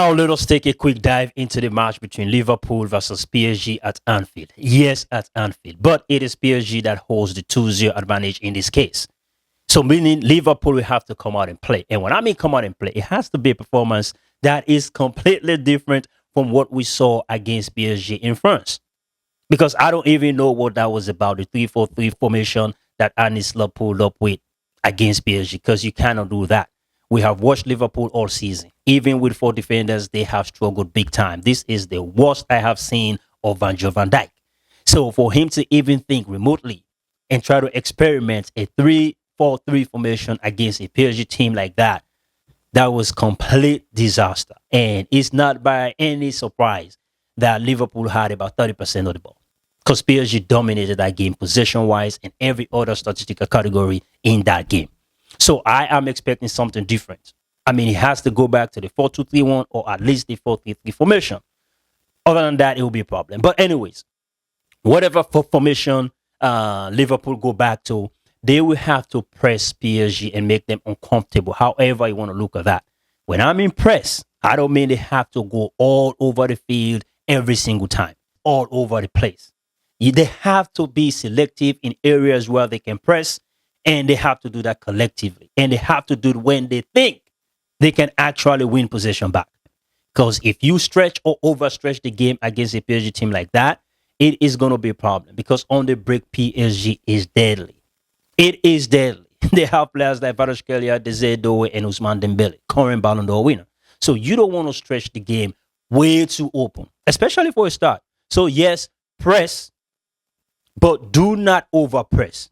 Now let us take a quick dive into the match between Liverpool versus PSG at Anfield. Yes, at Anfield, but it is PSG that holds the 2-0 advantage in this case. So meaning Liverpool will have to come out and play. And when I mean come out and play, it has to be a performance that is completely different from what we saw against PSG in France. Because I don't even know what that was about, the 3-4-3 formation that Anisla pulled up with against PSG, because you cannot do that. We have watched Liverpool all season. Even with 4 defenders, they have struggled big time. This is the worst I have seen of Virgil van Dijk. So for him to even think remotely and try to experiment a 3-4-3 formation against a PSG team like that, that was complete disaster. And it's not by any surprise that Liverpool had about 30% of the ball, because PSG dominated that game possession-wise and every other statistical category in that game. So I am expecting something different. I mean, he has to go back to the 4-2-3-1 or at least the 4-3-3 formation. Other than that, it will be a problem. But anyways, whatever formation Liverpool go back to, they will have to press PSG and make them uncomfortable, however you want to look at that. When I mean press, I don't mean they have to go all over the field every single time, all over the place. They have to be selective in areas where they can press, and they have to do that collectively. And they have to do it when they think they can actually win possession back. Because if you stretch or overstretch the game against a PSG team like that, it is going to be a problem. Because on the break, PSG is deadly. It is deadly. They have players like Kvaratskhelia, Desire Doué, and Ousmane Dembele, current Ballon d'Or winner. So you don't want to stretch the game way too open, especially for a start. So yes, press, but do not overpress.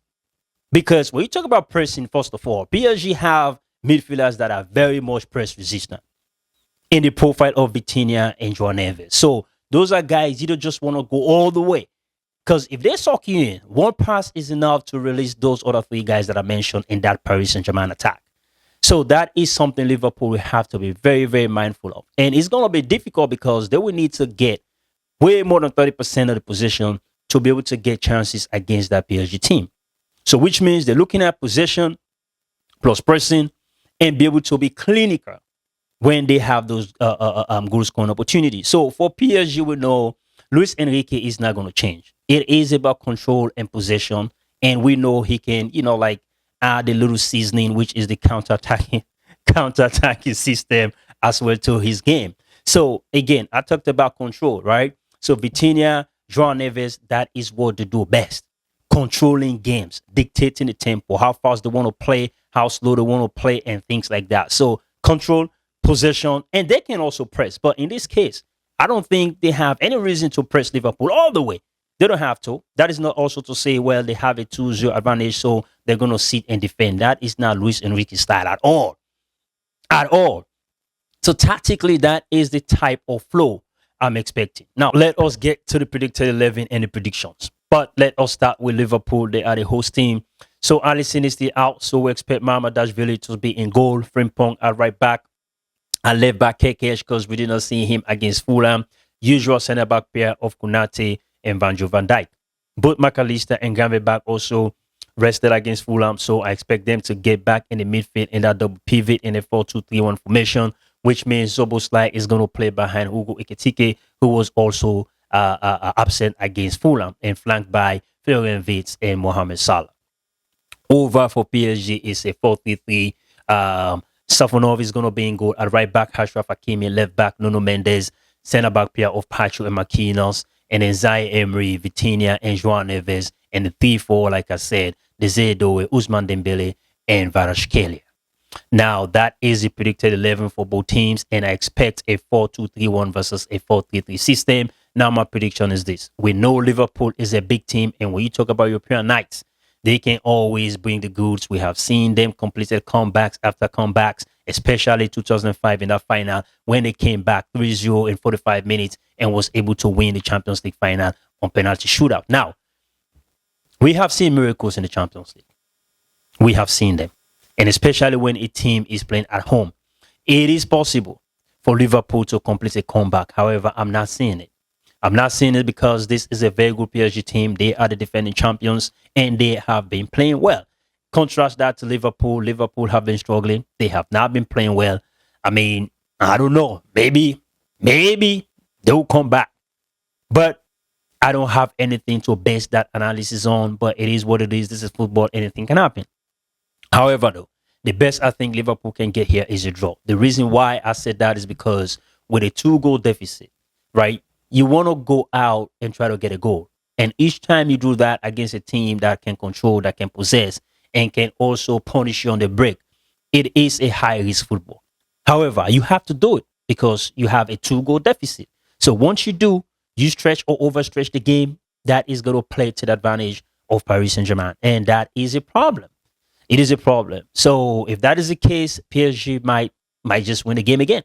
Because when you talk about pressing, first of all, PSG have midfielders that are very much press resistant in the profile of Vitinha and João Neves. So those are guys you don't just want to go all the way. Because if they suck you in, one pass is enough to release those other three guys that I mentioned in that Paris Saint-Germain attack. So that is something Liverpool will have to be very, very mindful of. And it's going to be difficult because they will need to get way more than 30% of the possession to be able to get chances against that PSG team. So which means they're looking at possession plus pressing and be able to be clinical when they have those goal scoring opportunities. So for PSG, we know Luis Enrique is not going to change. It is about control and possession. And we know he can, add a little seasoning, which is the counter-attacking system as well to his game. So again, I talked about control, right? So Vitinha, João Neves, that is what they do best. Controlling games, dictating the tempo, how fast they want to play, how slow they want to play, and things like that. So control, possession, and they can also press. But in this case, I don't think they have any reason to press Liverpool all the way. They don't have to. That is not also to say, well, they have a 2-0 advantage, so they're going to sit and defend. That is not Luis Enrique's style at all. At all. So tactically, that is the type of flow I'm expecting. Now, let us get to the predicted 11 and the predictions. But let us start with Liverpool. They are the host team. So Alisson is still out. So we expect Mamadashvili to be in goal. Frimpong at right back. At left back, Kekesh, because we did not see him against Fulham. Usual centre back pair of Konate and Virgil van Dijk. Both McAllister and Gravenberch also rested against Fulham. So I expect them to get back in the midfield in that double pivot in a 4-2-3-1 formation, which means Szoboszlai is going to play behind Hugo Ekitike, who was also absent against Fulham and flanked by Florian Wirtz and Mohamed Salah. Over for PSG is a 4-3-3. Safonov is going to be in goal at right back, Achraf Hakimi, left back, Nuno Mendes, centre back pair of Pacho and Marquinhos, and then Zaire Emery, Vitinha, and João Neves, and the 3-4, like I said, Desire Doué, Ousmane Dembele, and Kvaratskhelia. Now, that is the predicted 11 for both teams, and I expect a 4-2-3-1 versus a 4-3-3 system. Now, my prediction is this. We know Liverpool is a big team, and when you talk about European nights, they can always bring the goods. We have seen them completed comebacks after comebacks, especially 2005 in that final when they came back 3-0 in 45 minutes and was able to win the Champions League final on penalty shootout. Now, we have seen miracles in the Champions League. We have seen them. And especially when a team is playing at home. It is possible for Liverpool to complete a comeback. However, I'm not seeing it. I'm not seeing it because this is a very good PSG team. They are the defending champions and they have been playing well. Contrast that to Liverpool. Liverpool have been struggling. They have not been playing well. I mean, I don't know. Maybe they'll come back. But I don't have anything to base that analysis on. But it is what it is. This is football. Anything can happen. However, though, the best I think Liverpool can get here is a draw. The reason why I said that is because with a 2 goal deficit, right, you want to go out and try to get a goal. And each time you do that against a team that can control, that can possess, and can also punish you on the break, it is a high risk football. However, you have to do it because you have a 2 goal deficit. So once you do, you stretch or overstretch the game, that is going to play to the advantage of Paris Saint-Germain. And that is a problem. It is a problem. So if that is the case, PSG might just win the game again.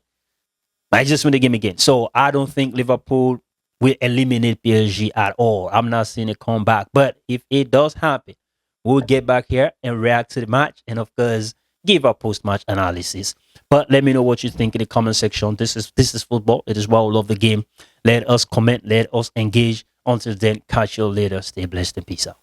Might just win the game again. So I don't think Liverpool will eliminate PSG at all. I'm not seeing it come back. But if it does happen, we'll get back here and react to the match and of course give our post-match analysis. But let me know what you think in the comment section. This is football. It is why we love the game. Let us comment. Let us engage. Until then, catch you later. Stay blessed and peace out.